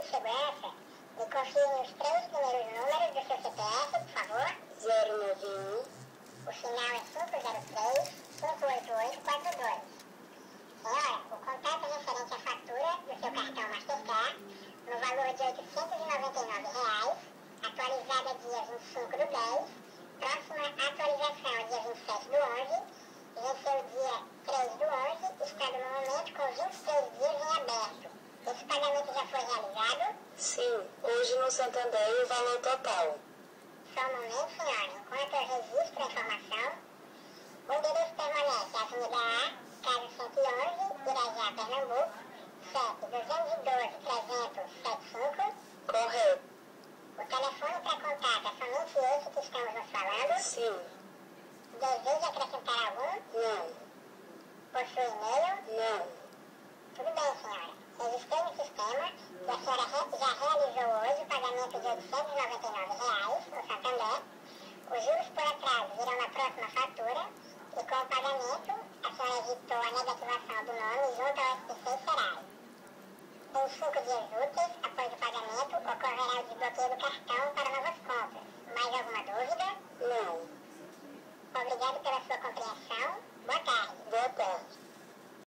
de segurança, me confirme os 3 primeiros números do seu CPF, por favor. 091. O final é 503-58842. Senhora, o contato referente à fatura do seu cartão Mastercard, no valor de R$ 899, atualizada dia 25/10, próxima atualização dia 27/11, venceu dia 3/11, estando no momento com 23 dias em aberto. Esse pagamento já foi realizado? Sim, hoje no Santander o valor total. Só um momento, senhora, enquanto eu registro a informação. O endereço permanece Avenida A, Casa 111, Irajá, Pernambuco, CEP 212-300-75. Correto. O telefone para contato é somente esse que estamos nos falando? Sim. Deseja acrescentar algum? Não. Possui e-mail? Não. Tudo bem, senhora. Registrei no sistema que a senhora já realizou hoje o pagamento de R$ 899 no Santander. Os juros por atraso virão na próxima fatura e com o pagamento a senhora evitou a negativação do nome junto ao SPC Serasa. Em 5 dias úteis,